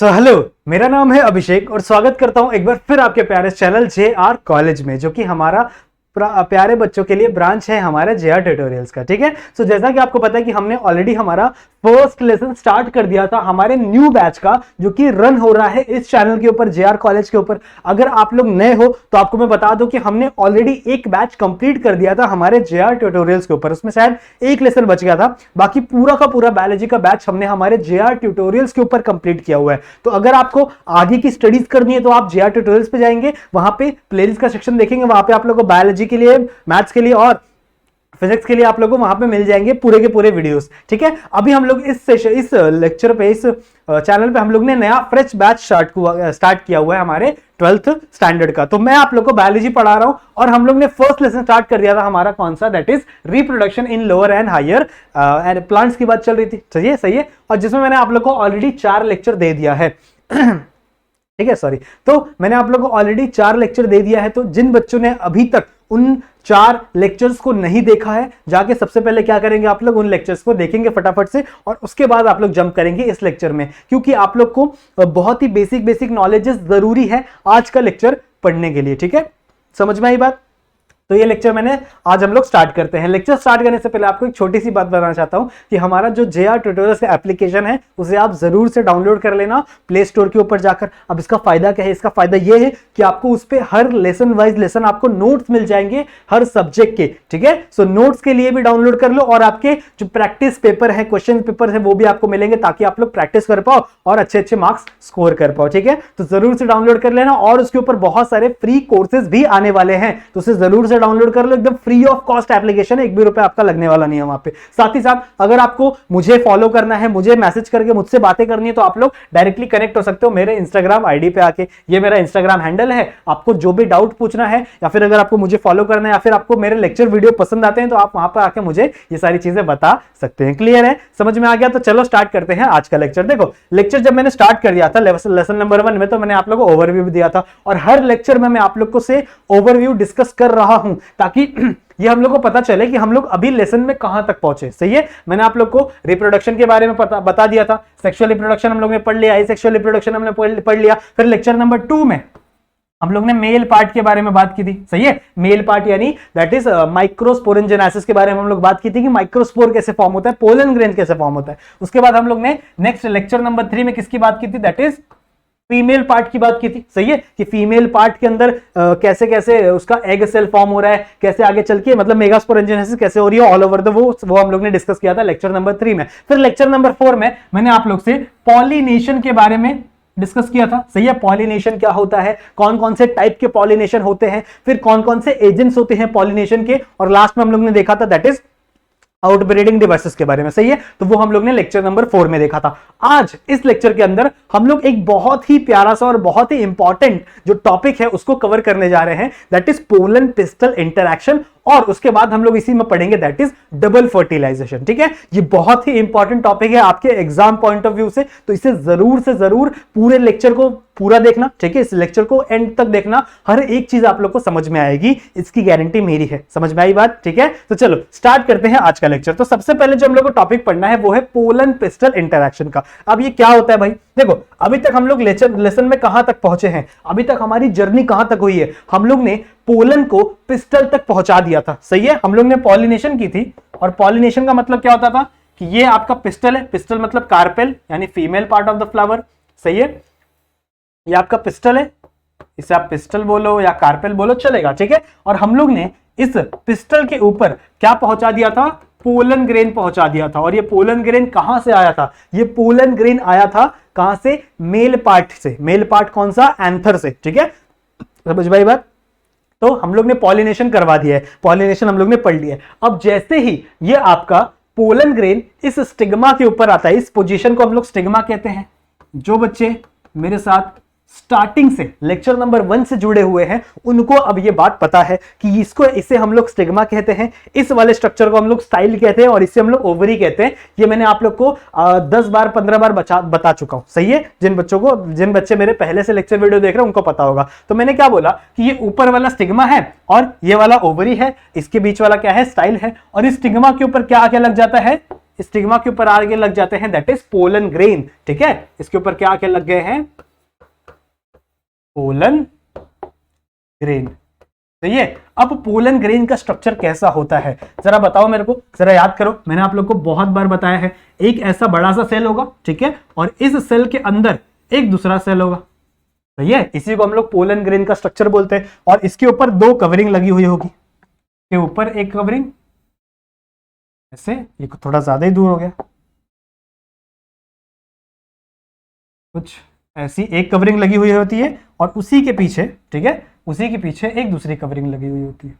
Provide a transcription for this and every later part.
Hello, मेरा नाम है अभिषेक और स्वागत करता हूं एक बार फिर आपके प्यारे चैनल JR कॉलेज में, जो कि हमारा प्यारे बच्चों के लिए ब्रांच है हमारे JR ट्यूटोरियल्स का। ठीक है, सो जैसा कि आपको पता है कि हमने ऑलरेडी हमारा फर्स्ट लेसन स्टार्ट कर दिया था हमारे न्यू बैच का, जो कि रन हो रहा है इस चैनल के ऊपर, JR कॉलेज के ऊपर। अगर आप लोग नए हो तो आपको मैं बता दूं कि हमने ऑलरेडी एक बैच कंप्लीट कर दिया था हमारे JR ट्यूटोरियल्स के ऊपर। उसमें शायद एक लेसन बच गया था, बाकी पूरा का पूरा बायोलॉजी का बैच हमने हमारे JR ट्यूटोरियल्स के ऊपर कंप्लीट किया हुआ है। तो अगर आपको आगे की स्टडीज करनी है तो आप JR ट्यूटोरियल्स पे जाएंगे, वहां पे प्लेलिस्ट का सेक्शन देखेंगे, वहां पे आप लोगों को बायोलॉजी के लिए, मैथ्स के लिए और फिजिक्स के लिए आप लोगों को वहां पे मिल जाएंगे पूरे के पूरे वीडियोस। ठीक है, अभी हम लोग इस लेक्चर पे, इस चैनल पे हम लोग ने नया फ्रेश बैच स्टार्ट किया हुआ है हमारे 12th स्टैंडर्ड का। तो मैं आप लोग को बायोलॉजी पढ़ा रहा हूं और हम लोग ने फर्स्ट लेसन स्टार्ट कर दिया था हमारा, कौन सा, that is reproduction in lower and higher plants की बात चल रही थी। सही है, और जिसमें मैंने आप लोग को ऑलरेडी 4 लेक्चर दे दिया है। ठीक है, सॉरी, तो मैंने आप लोगों को ऑलरेडी 4 लेक्चर दे दिया है। तो जिन बच्चों ने अभी तक उन 4 लेक्चर्स को नहीं देखा है, जाके सबसे पहले क्या करेंगे, आप लोग उन लेक्चर्स को देखेंगे फटाफट से, और उसके बाद आप लोग जंप करेंगे इस लेक्चर में, क्योंकि आप लोग को बहुत ही बेसिक नॉलेजेस जरूरी है आज का लेक्चर पढ़ने के लिए। ठीक है, समझ में आई बात? तो ये लेक्चर आज हम लोग स्टार्ट करते हैं। लेक्चर स्टार्ट करने से पहले आपको एक छोटी सी बात बताना चाहता हूं कि हमारा जो JR ट्यूटोरियल्स का एप्लीकेशन है उसे आप जरूर से डाउनलोड कर लेना प्ले स्टोर के ऊपर जाकर। अब इसका फायदा क्या है? इसका फायदा ये है कि आपको उस पर हर लेसन वाइज लेसन आपको नोट्स मिल जाएंगे हर सब्जेक्ट के। ठीक है, सो नोट्स के लिए भी डाउनलोड कर लो, और आपके जो प्रैक्टिस पेपर है, क्वेश्चन पेपर है, वो भी आपको मिलेंगे, ताकि आप लोग प्रैक्टिस कर पाओ और अच्छे मार्क्स स्कोर कर पाओ। ठीक है, तो जरूर से डाउनलोड कर लेना, और उसके ऊपर बहुत सारे फ्री कोर्सेज भी आने वाले हैं, तो उसे जरूर से डाउनलोड कर लो। एकदम फ्री ऑफ कॉस्ट एप्लीकेशन है, 1 भी रुपए आपका लगने वाला नहीं है वहां पे। साथ ही साथ अगर आपको मुझे फॉलो करना है, मुझे मैसेज करके मुझसे बातें करनी है, तो आप लोग डायरेक्टली कनेक्ट हो सकते हो मेरे इंस्टाग्राम आईडी पे आके। ये मेरा इंस्टाग्राम हैंडल है, आपको जो भी डाउट पूछना है, या फिर अगर आपको मुझे फॉलो करना है, या फिर आपको मेरे लेक्चर वीडियो पसंद आते हैं, तो आप वहां पर आके मुझे ये सारी चीजें बता सकते हैं। क्लियर है, समझ में आ गया? तो चलो स्टार्ट करते हैं आज का लेक्चर। देखो, लेक्चर जब मैंने स्टार्ट कर दिया था लेसन नंबर 1 में, तो मैंने आप लोगों को ओवरव्यू भी दिया था, और हर लेक्चर में मैं आप लोग को से ओवरव्यू डिस्कस कर रहा हूं, ताकि ये हम लोग को पता चले कि हम लोग अभी लेसन में कहां तक पहुंचे। सही है, मैंने आप लोग को रिप्रोडक्शन के बारे में बता दिया था, सेक्सुअल रिप्रोडक्शन हम लोग ने पढ़ लिया, एसेक्सुअल रिप्रोडक्शन हमने पढ़ लिया। फिर लेक्चर नंबर 2 में हम लोग ने मेल पार्ट के बारे में बात की थी। सही है, मेल पार्ट यानी दैट इज माइक्रोस्पोरेंजेनेसिस के बारे में हम लोग बात की थी, कि माइक्रोस्पोर कैसे फॉर्म होता है, पोलन ग्रेन कैसे फॉर्म होता है। उसके बाद हम लोग ने नेक्स्ट लेक्चर नंबर 3 में किसकी बात की थी, दैट इज फीमेल पार्ट की बात की थी। सही है, कि फीमेल पार्ट के अंदर कैसे कैसे उसका एग सेल फॉर्म हो रहा है, कैसे आगे चल के मतलब मेगास्पोरेंजेनेसिस कैसे हो रही है ऑल ओवर द, वो हम लोग ने डिस्कस किया था लेक्चर नंबर 3 में। फिर लेक्चर नंबर 4 में मैंने आप लोग से पॉलिनेशन के बारे में डिस्कस किया था। सही है, पॉलिनेशन क्या होता है, कौन कौन से टाइप के पॉलिनेशन होते हैं, फिर कौन कौन से एजेंट्स होते हैं पॉलिनेशन के, और लास्ट में हम लोग ने देखा था दैट इज आउटब्रीडिंग डिवाइसेस के बारे में। सही है, तो वो हम लोग ने लेक्चर नंबर 4 में देखा था। आज इस लेक्चर के अंदर हम लोग एक बहुत ही प्यारा सा और बहुत ही इंपॉर्टेंट जो टॉपिक है उसको कवर करने जा रहे हैं, that is pollen pistil interaction, और उसके बाद हम लोग इसी में पढ़ेंगे दैट इज डबल फर्टिलाइजेशन। ठीक है, ये बहुत ही इंपॉर्टेंट टॉपिक है आपके एग्जाम पॉइंट ऑफ व्यू से, तो इसे जरूर से जरूर पूरे लेक्चर को पूरा देखना। ठीक है, इस लेक्चर को एंड तक देखना, हर एक चीज आप लोग को समझ में आएगी, इसकी गारंटी मेरी है। समझ में आई बात? ठीक है, तो चलो स्टार्ट करते हैं आज का लेक्चर। तो सबसे पहले जो हम लोग को टॉपिक पढ़ना है वो है पोलन पिस्टल इंटरैक्शन का। अब ये क्या होता है भाई? देखो, अभी तक हम लोग लेसन में कहां तक पहुंचे हैं, अभी तक हमारी जर्नी कहां तक हुई है, हम लोग ने पोलन को पिस्टल तक पहुंचा दिया था। सही है, हम लोग ने पॉलिनेशन की थी, और पॉलिनेशन का मतलब क्या होता था कि ये आपका पिस्टल है, पिस्टल मतलब कार्पेल यानी female part of the flower. सही है, ये आपका पिस्टल है, इसे आप पिस्टल बोलो या कार्पेल बोलो चलेगा। ठीक है, और हम लोग ने इस पिस्टल के ऊपर क्या पहुंचा दिया था, पोलन ग्रेन पहुंचा दिया था। और ये पोलन ग्रेन कहां से आया था? ये पोलन ग्रेन आया था कहां से? मेल पार्ट से। मेल पार्ट कौन सा? एंथर से। ठीक है, समझ भाई बात? तो हम लोग ने पॉलिनेशन करवा दिया है, पॉलिनेशन हम लोग ने पढ़ लिया है। अब जैसे ही ये आपका पोलन ग्रेन इस स्टिग्मा के ऊपर आता है, इस पोजीशन को हम लोग स्टिग्मा कहते हैं। जो बच्चे मेरे साथ स्टार्टिंग से लेक्चर नंबर 1 से जुड़े हुए हैं उनको अब ये बात पता है कि इसे हम लोग स्टिग्मा कहते हैं, इस वाले स्ट्रक्चर को हम लोग स्टाइल कहते हैं और इसे हम लोग ओवरी कहते हैं। ये मैंने आप लोग को 10 बार 15 बार बता चुका हूं, सही है। जिन बच्चे मेरे पहले से लेक्चर वीडियो देख रहे हैं उनको पता होगा। तो मैंने क्या बोला कि ये ऊपर वाला स्टिग्मा है और ये वाला ओवरी है, इसके बीच वाला क्या है, स्टाइल है, और इस स्टिग्मा के ऊपर क्या आके लग जाता है, स्टिग्मा के ऊपर आगे लग जाते हैं दैट इज पोलन ग्रेन। ठीक है, इसके ऊपर क्या आके लग गए हैं, पोलन ग्रेन। तो ये अब पोलन ग्रेन का स्ट्रक्चर कैसा होता है जरा बताओ मेरे को, जरा याद करो। मैंने आप लोग को बहुत बार बताया है, एक ऐसा बड़ा सा सेल होगा, ठीक है, और इस सेल के अंदर एक दूसरा सेल होगा, तो ये इसी को हम लोग पोलन ग्रेन का स्ट्रक्चर बोलते हैं। और इसके ऊपर 2 कवरिंग लगी हुई होगी, के ऊपर एक कवरिंग, ऐसे ये थोड़ा ज्यादा ही दूर हो गया, कुछ ऐसी एक कवरिंग लगी हुई होती है और उसी के पीछे, ठीक है, उसी के पीछे एक दूसरी कवरिंग लगी हुई होती है।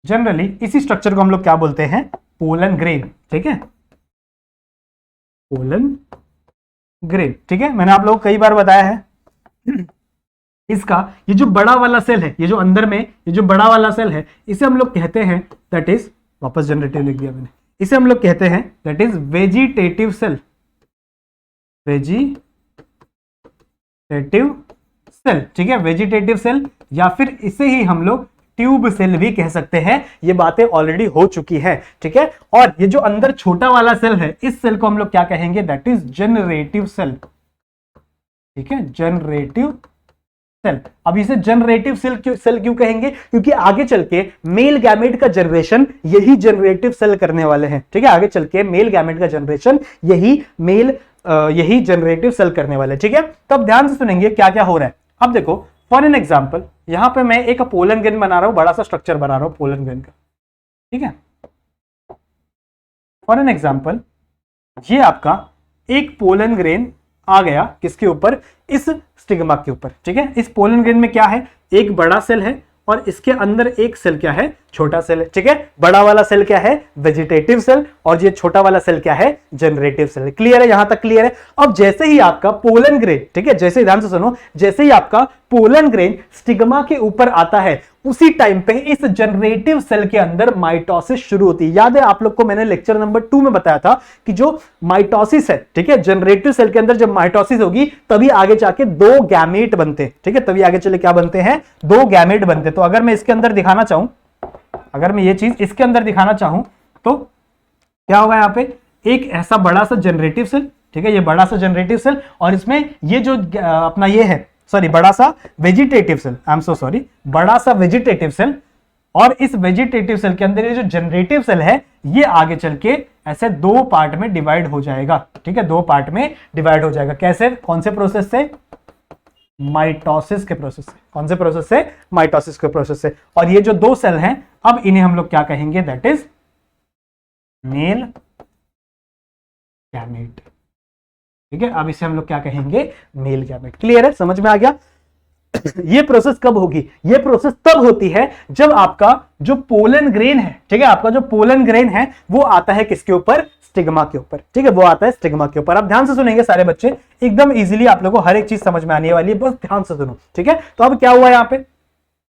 जनरली इसी स्ट्रक्चर को हम लोग क्या बोलते हैं, पोलन ग्रेन। ठीक है, पोलन ग्रेन। ठीक है, मैंने आप लोगों को कई बार बताया है इसका ये जो बड़ा वाला सेल है, ये जो अंदर में ये जो बड़ा वाला सेल है, इसे हम लोग कहते हैं दैट इज, वापस जनरेटिव लिख दिया मैंने, इसे हम लोग कहते हैं that is vegetative cell. Vegetative cell, ठीक है, वेजिटेटिव सेल, या फिर इसे ही हम लोग ट्यूब सेल भी कह सकते हैं। ये बातें ऑलरेडी हो चुकी है, ठीक है। और ये जो अंदर छोटा वाला सेल है, इस सेल को हम लोग क्या कहेंगे, दैट इज जनरेटिव सेल। ठीक है, जनरेटिव सेल। अब इसे जनरेटिव सेल क्यों कहेंगे, क्योंकि आगे चल के मेल गैमेट का जनरेशन यही जनरेटिव सेल करने वाले हैं। ठीक है, आगे चल के मेल गैमेट का जनरेशन यही जनरेटिव सेल करने वाले। ठीक है, तो अब ध्यान से सुनेंगे क्या क्या हो रहा है। अब देखो फॉर एन एग्जांपल, यहां पे मैं एक पोलन ग्रेन बना रहा हूं, बड़ा सा स्ट्रक्चर बना रहा हूं पोलन ग्रेन का। ठीक है, फॉर एन एग्जांपल ये आपका एक पोलन ग्रेन आ गया किसके ऊपर, इस स्टिग्मा के ऊपर। ठीक है, इस पोलन ग्रेन में क्या है, एक बड़ा सेल है और इसके अंदर एक सेल क्या है, छोटा सेल है। ठीक है, बड़ा वाला सेल क्या है, वेजिटेटिव सेल, और ये छोटा वाला सेल क्या है, जनरेटिव सेल। क्लियर है, यहां तक क्लियर है। अब जैसे ही आपका पोलन ग्रेन, ठीक है, जैसे ध्यान से सुनो, जैसे ही आपका पोलन ग्रेन स्टिग्मा के ऊपर आता है, उसी टाइम पे इस जनरेटिव सेल के अंदर माइटोसिस शुरू होती है। याद है आप लोग को मैंने लेक्चर नंबर 2 में बताया था कि जो माइटोसिस है, ठीक है, जनरेटिव सेल के अंदर जब माइटोसिस होगी तभी आगे जाके 2 गैमेट बनते हैं। ठीक है, तभी आगे चले क्या बनते हैं, 2 गैमेट बनते हैं। तो अगर मैं इसके अंदर दिखाना चाहूं, अगर मैं ये चीज इसके अंदर दिखाना चाहूं तो क्या होगा, यहां पे एक ऐसा बड़ा सा जनरेटिव सेल, ठीक है, ये बड़ा सा जनरेटिव सेल, और इसमें ये जो अपना ये है, सॉरी, बड़ा सा vegetative cell, I am so sorry, बड़ा सा वेजिटेटिव सेल, और इस वेजिटेटिव सेल के अंदर ये जो जनरेटिव सेल है, ये आगे चल के ऐसे 2 पार्ट में डिवाइड हो जाएगा। ठीक है, 2 पार्ट में डिवाइड हो जाएगा। कैसे, कौन से प्रोसेस से, माइटोसिस के प्रोसेस से। कौन से प्रोसेस से, माइटोसिस के प्रोसेस से। और ये जो 2 सेल हैं, अब इन्हें हम लोग क्या कहेंगे, दैट इज मेल गैमेट। ठीक है, अब इसे हम लोग क्या कहेंगे, मेल गैमेट। क्लियर है, समझ में आ गया। ये प्रोसेस कब होगी, ये प्रोसेस तब होती है जब आपका जो पोलन ग्रेन है, ठीक है, आपका जो पोलन ग्रेन है वो आता है किसके ऊपर, स्टिग्मा के ऊपर। ठीक है, वो आता है स्टिग्मा के ऊपर। अब ध्यान से सुनेंगे सारे बच्चे, एकदम इजीली आप लोगों को हर एक चीज समझ में आने वाली है, बस ध्यान से सुनो। ठीक है, तो अब क्या हुआ यहाँ पे,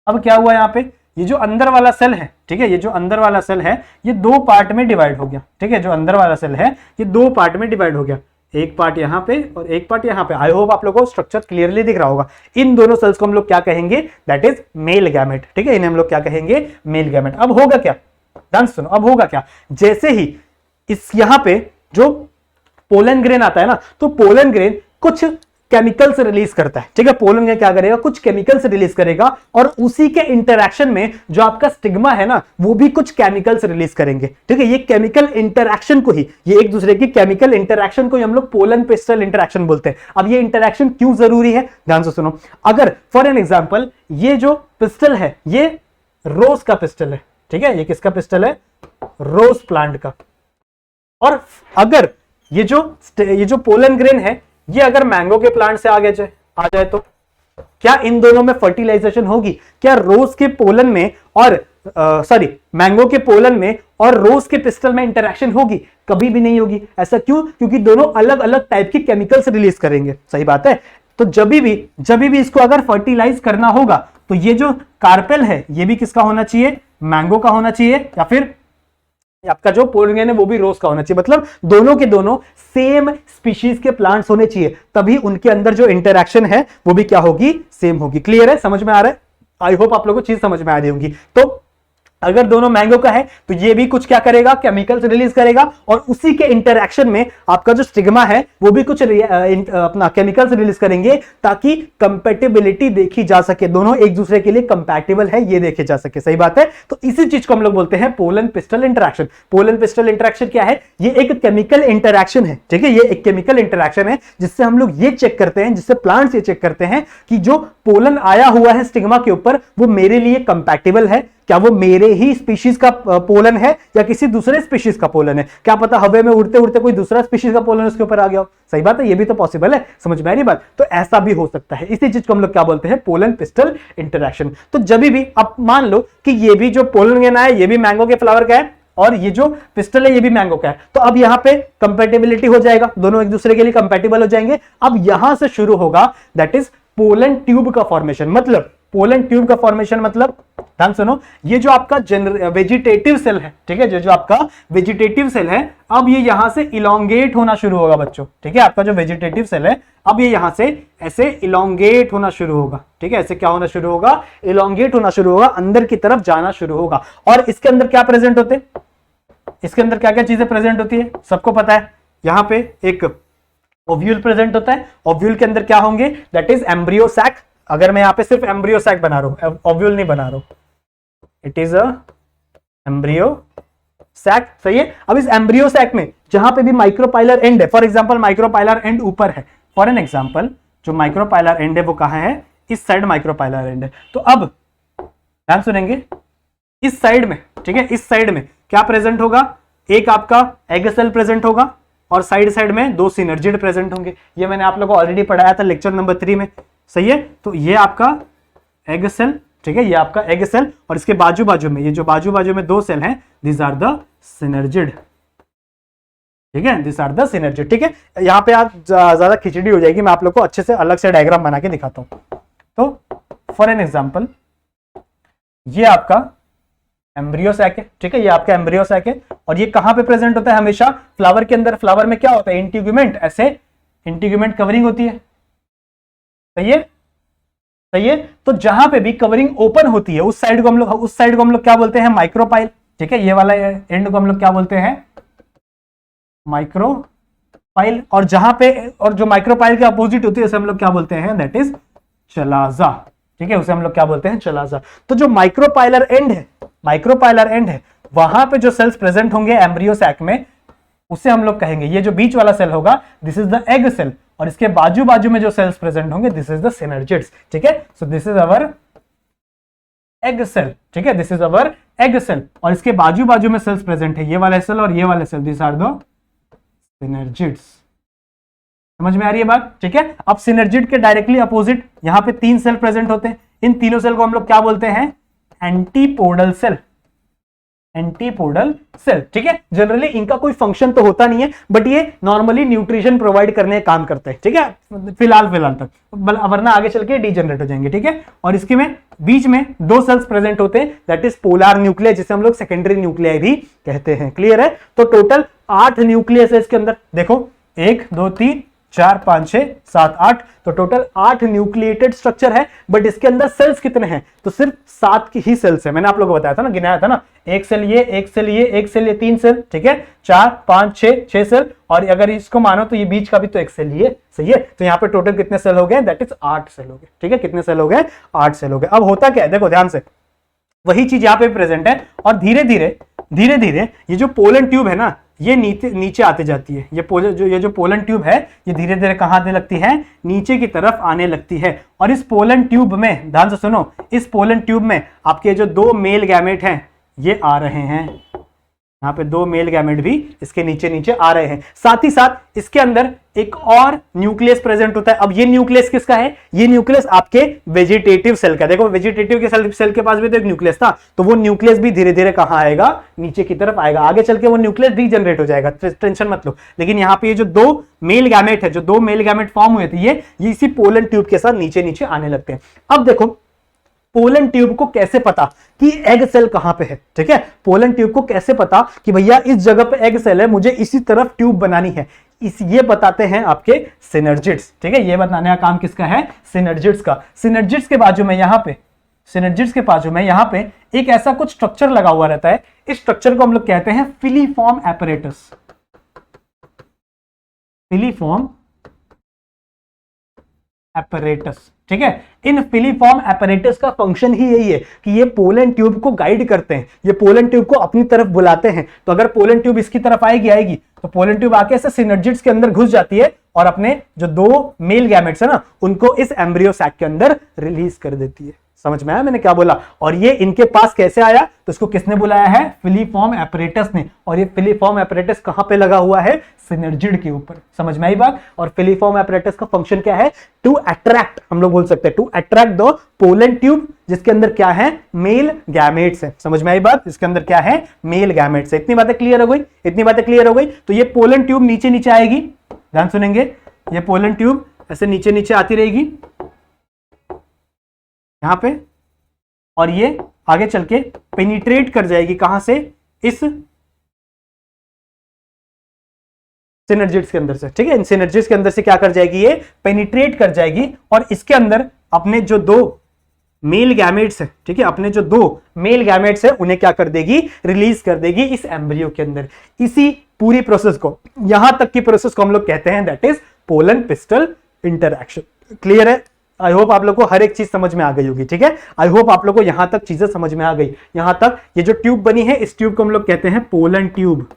अब क्या हुआ यहाँ पे, ये जो अंदर वाला सेल है, ठीक है, ये जो अंदर वाला सेल है, ये 2 पार्ट में डिवाइड हो गया। ठीक है, जो अंदर वाला सेल है ये 2 पार्ट में डिवाइड हो गया, एक पार्ट यहाँ पे और एक पार्ट यहाँ पे। आई होप आप लोगों को स्ट्रक्चर क्लियरली दिख रहा होगा। इन दोनों सेल्स को हम लोग क्या कहेंगे, दैट इज मेल गैमेट। ठीक है, इन्हें हम लोग क्या कहेंगे, मेल गैमेट। अब होगा क्या, ध्यान सुनो, अब होगा क्या, जैसे ही इस यहाँ पे जो पोलन ग्रेन आता है ना, तो पोलन ग्रेन कुछ केमिकल्स रिलीज करता है। ठीक है, पोलन ग्रेन क्या करेगा, कुछ केमिकल्स रिलीज करेगा, और उसी के इंटरैक्शन में जो आपका स्टिग्मा है ना, वो भी कुछ केमिकल्स रिलीज करेंगे। ठीक है, ये केमिकल इंटरैक्शन को ही, ये एक दूसरे की केमिकल इंटरैक्शन को ही हम लोग पोलन पिस्टल इंटरैक्शन बोलते हैं। अब ये इंटरैक्शन क्यों जरूरी है, ध्यान से सुनो। अगर फॉर एन एग्जांपल ये जो पिस्टल है, ये रोज का पिस्टल है, ठीक है, ये किसका पिस्टल है, रोज प्लांट का, और अगर ये जो पोलन ग्रेन है, ये अगर मैंगो के प्लांट से आ जाए तो क्या इन दोनों में फर्टिलाइजेशन होगी, क्या रोज के पोलन में और सॉरी मैंगो के पोलन में और रोज के पिस्टल में इंटरेक्शन होगी? कभी भी नहीं होगी। ऐसा क्यों? क्योंकि दोनों अलग अलग टाइप के केमिकल्स रिलीज करेंगे। सही बात है। तो जब भी इसको अगर फर्टिलाइज करना होगा तो ये जो कार्पेल है ये भी किसका होना चाहिए? मैंगो का होना चाहिए, या फिर आपका जो पोलन है वो भी रोज का होना चाहिए। मतलब दोनों के दोनों सेम स्पीशीज के प्लांट्स होने चाहिए, तभी उनके अंदर जो इंटरेक्शन है वो भी क्या होगी? सेम होगी। क्लियर है? समझ में आ रहा है? आई होप आप लोगों को चीज समझ में आ रही होगी। तो अगर दोनों मैंगो का है तो ये भी कुछ क्या करेगा? केमिकल्स रिलीज करेगा, और उसी के इंटरेक्शन में आपका जो स्टिग्मा है वो भी कुछ अपना केमिकल्स रिलीज करेंगे, ताकि कंपैटिबिलिटी देखी जा सके, दोनों एक दूसरे के लिए कंपैटिबल है ये देखे जा सके। सही बात है। तो इसी चीज को हम लोग बोलते हैं pollen pistol interaction. Pollen pistol interaction क्या है? ये एक केमिकल इंटरेक्शन है। ठीक है, ये एक केमिकल इंटरेक्शन है जिससे हम लोग ये चेक करते हैं, जिससे प्लांट्स ये चेक करते हैं कि जो पोलन आया हुआ है स्टिग्मा के ऊपर वो मेरे लिए कंपैटिबल है, क्या वो मेरे ही स्पीशीज का पोलन है या किसी दूसरे स्पीशीज का पोलन है। क्या पता हवा में उड़ते उड़ते कोई दूसरा स्पीशीज का पोलन उसके ऊपर आ गया हो। सही बात है, ये भी तो पॉसिबल है। समझ में आ रही बात? तो ऐसा भी हो सकता है। इसी चीज को हम लोग क्या बोलते हैं? Pollen pistol interaction. तो जब भी आप मान लो कि ये भी जो पोलन है ये भी मैंगो के फ्लावर का है, और ये जो पिस्टल है ये भी मैंगो का है, तो अब यहां पे कंपैटिबिलिटी हो जाएगा, दोनों एक दूसरे के लिए कंपैटिबल हो जाएंगे। अब यहां से शुरू होगा दैट इज पोलन ट्यूब का फॉर्मेशन। मतलब पोलन ट्यूब का फॉर्मेशन मतलब, ध्यान सुनो, ये जो आपका वेजिटेटिव सेल है, ठीक है, जो आपका वेजिटेटिव सेल है, अब ये यहां से इलोंगेट होना शुरू होगा बच्चों। ठीक है, आपका जो वेजिटेटिव सेल है अब ये यहां से ऐसे इलोंगेट होना शुरू होगा। ठीक है, ऐसे क्या होना शुरू होगा? इलोंगेट होना शुरू होगा, अंदर की तरफ जाना शुरू होगा। और इसके अंदर क्या प्रेजेंट होते? इसके अंदर क्या क्या चीजें प्रेजेंट होती है? सबको पता है। यहां पे एक ओव्यूल प्रेजेंट होता है। ओव्यूल के अंदर क्या होंगे? That is embryo sac. अगर मैं यहां पे सिर्फ एम्ब्रियो सैक बना रहा हूं, ओव्यूल नहीं बना रहा हूं, it is a embryo sac. सही है। अब इस एम्ब्रियो सैक में जहां पे भी माइक्रोपाइलर एंड है, फॉर एग्जांपल माइक्रोपाइलर एंड ऊपर है, फॉर एन एग्जांपल जो माइक्रोपाइलर एंड है वो कहां है? इस साइड माइक्रोपाइलर एंड है। तो अब ध्यान सुनेंगे, इस साइड में, ठीक है, इस साइड में क्या प्रेजेंट होगा? एक आपका एग सेल प्रेजेंट होगा, और साइड साइड में दो सिनर्जिड प्रेजेंट होंगे। ये मैंने आप लोगों को ऑलरेडी पढ़ाया था लेक्चर नंबर 3 में। सही है। तो ये आपका एग सेल, ठीक है, ये आपका एग सेल, और इसके बाजू बाजू में, ये जो बाजू बाजू में दो सेल हैं, दिस आर द सिनर्जिड। ठीक है, दिस आर द सिनर्जिड। ठीक है, यहां पे आप ज्यादा खिचड़ी हो जाएगी, मैं आप लोग को अच्छे से अलग से डायग्राम बना के दिखाता हूं। तो फॉर एन एग्जांपल ये आपका एम्ब्रियो सैक है। ठीक है, ये आपका एम्ब्रियो सैक है, और ये कहां पे प्रेजेंट होता है? हमेशा फ्लावर के अंदर। फ्लावर में क्या होता है? इंटीग्यूमेंट, ऐसे इंटीग्यूमेंट कवरिंग होती है। सही है, सही है। तो जहां पे भी कवरिंग ओपन होती है उस साइड को हम लोग क्या बोलते हैं? माइक्रोपाइल। ठीक है, ये वाला एंड को हम लोग क्या बोलते हैं? माइक्रोपाइल। और जहां पे, और जो माइक्रोपाइल के अपोजिट होती है उसे हम लोग क्या बोलते हैं? That is chalaza. ठीक है, उसे हम लोग क्या बोलते हैं? चलाजा। तो जो माइक्रोपाइलर एंड है, वहां पे जो सेल्स प्रेजेंट होंगे एम्ब्रियो सैक में, उसे हम लोग कहेंगे, ये जो बीच वाला सेल होगा this is the egg cell, और इसके बाजू बाजू में जो सेल्स प्रेजेंट होंगे दिस इज द सिनर्जिड्स। ठीक है, so this is our egg cell. ठीक है, this is our egg cell, और इसके बाजू बाजू में सेल्स प्रेजेंट है, ये वाला सेल और ये वाला cell, this are the synergids. समझ में आ रही है बात? ठीक है, अब सिनर्जिड के डायरेक्टली अपोजिट यहां पे 3 सेल प्रेजेंट होते हैं। इन तीनों सेल को हम लोग क्या बोलते हैं? Antipodal cell. Antipodal cell. ठीक है, जनरली इनका कोई फंक्शन तो होता नहीं है, बट ये नॉर्मली न्यूट्रिशन प्रोवाइड करने का काम करते हैं। ठीक है, फिलहाल तक, वरना आगे चल के डीजनरेट हो जाएंगे। ठीक है, और इसके में बीच में 2 सेल्स प्रेजेंट होते हैं, दैट इज पोलर न्यूक्लियस, जिसे हम लोग सेकेंडरी न्यूक्लियाई भी कहते हैं। क्लियर है? तो टोटल 8 न्यूक्लियस है इसके अंदर। देखो 1 2 3 4 5 6 7 8, तो टोटल 8 न्यूक्लिएटेड स्ट्रक्चर है। बट इसके अंदर सेल्स कितने हैं? तो सिर्फ 7 की ही सेल्स है। मैंने आप लोगों को बताया था ना, गिनाया था ना, एक सेल ये, एक सेल ये, एक सेल ये, 3 सेल। ठीक है, 4 5 6 सेल, और अगर इसको मानो तो ये बीच का भी तो एक सेल ये। सही है, तो यहाँ पे टोटल कितने सेल हो गए? दैट इज 8 सेल हो गए। ठीक है, कितने सेल हो गए? 8 सेल हो गए। अब होता क्या है, देखो ध्यान से, वही चीज यहाँ पे प्रेजेंट है, और धीरे धीरे ये जो पोलन ट्यूब है ना, ये नीचे आते जाती है। ये जो पोलन ट्यूब है ये धीरे धीरे कहां आने लगती है? नीचे की तरफ आने लगती है। और इस पोलन ट्यूब में, ध्यान से सुनो, इस पोलन ट्यूब में आपके जो 2 मेल गैमेट हैं ये आ रहे हैं। यहाँ पे 2 मेल गैमेट भी इसके नीचे नीचे आ रहे हैं। साथ ही साथ इसके अंदर एक और न्यूक्लियस प्रेजेंट होता है। अब ये न्यूक्लियस किसका है? ये न्यूक्लियस आपके वेजिटेटिव सेल का। देखो वेजिटेटिव के सेल के पास भी तो एक न्यूक्लियस था, तो वो न्यूक्लियस भी धीरे धीरे कहां आएगा? नीचे की तरफ आएगा। आगे चल के वो न्यूक्लियस डीजनरेट हो जाएगा, टेंशन मत लो। लेकिन यहाँ पे ये जो दो मेल गैमेट है, जो दो मेल गैमेट फॉर्म हुए थे, ये इसी पोलन ट्यूब के साथ नीचे नीचे आने लगते हैं। अब देखो पोलन ट्यूब को कैसे पता कि एग सेल कहां पे है? ठीक है, पोलन ट्यूब को कैसे पता कि भैया इस जगह पे एग सेल है, मुझे इसी तरफ ट्यूब बनानी है? ये बताते हैं आपके सिनर्जिड्स। ठीक है, ये बताने का काम किसका है? सिनर्जिड्स का। सिनर्जिड्स के बाजू में यहाँ पे एक ऐसा कुछ स्ट्रक्चर लगा हुआ रहता है। इस स्ट्रक्चर को हम लोग कहते हैं फिलीफॉर्म एपरेटस। Filiform apparatus. ठीक है, इन फिलीफॉर्म एपरेटस का फंक्शन ही यही है कि ये पोलन ट्यूब को गाइड करते हैं, ये पोलन ट्यूब को अपनी तरफ बुलाते हैं। तो अगर पोलन ट्यूब इसकी तरफ आएगी तो पोलन ट्यूब आके ऐसे सिनर्जिड्स के अंदर घुस जाती है और अपने जो दो मेल गैमेट्स है ना, उनको इस एम्ब्रियो सैक के अंदर रिलीज कर देती है। समझ में आया मैंने क्या बोला? और ये इनके पास कैसे आया? तो इसको किसने बुलाया है? फिलीफॉर्म एपरेटस ने। और ये फिलीफॉर्म एपरेटस कहां पे लगा हुआ है? सिनर्जिड के ऊपर। समझ में आई बात? और फिलीफॉर्म एपरेटस का फंक्शन क्या है? टू अट्रैक्ट, हम लोग बोल सकते हैं to attract the pollen tube, जिसके अंदर क्या है? मेल गैमेट्स है। समझ में आई बात? इसके अंदर क्या है? मेल गैमेट्स है। इतनी बातें क्लियर हो गई? इतनी बातें क्लियर हो गई? तो ये पोलन ट्यूब नीचे नीचे आएगी, ध्यान सुनेंगे। ये पोलन ट्यूब ऐसे नीचे नीचे आती रहेगी यहां पे, और ये आगे चल के पेनिट्रेट कर जाएगी कहां से? इस सिनर्जिड्स के अंदर से। ठीक है, इन सिनर्जिड्स के अंदर से क्या कर जाएगी? ये पेनिट्रेट कर जाएगी और इसके अंदर अपने जो दो मेल गैमेट्स है, ठीक है, अपने जो दो मेल गैमेट्स है उन्हें क्या कर देगी? रिलीज कर देगी इस एम्ब्रियो के अंदर। इसी पूरी प्रोसेस को, यहां तक की प्रोसेस को हम लोग कहते हैं that is pollen pistil interaction. Clear है? आई होप आप लोग को हर एक चीज समझ में आ गई होगी। ठीक है, आई होप आप लोग को यहां तक चीजें समझ में आ गई। यहां तक ये जो ट्यूब बनी है, इस ट्यूब को हम लोग कहते हैं पोलन ट्यूब।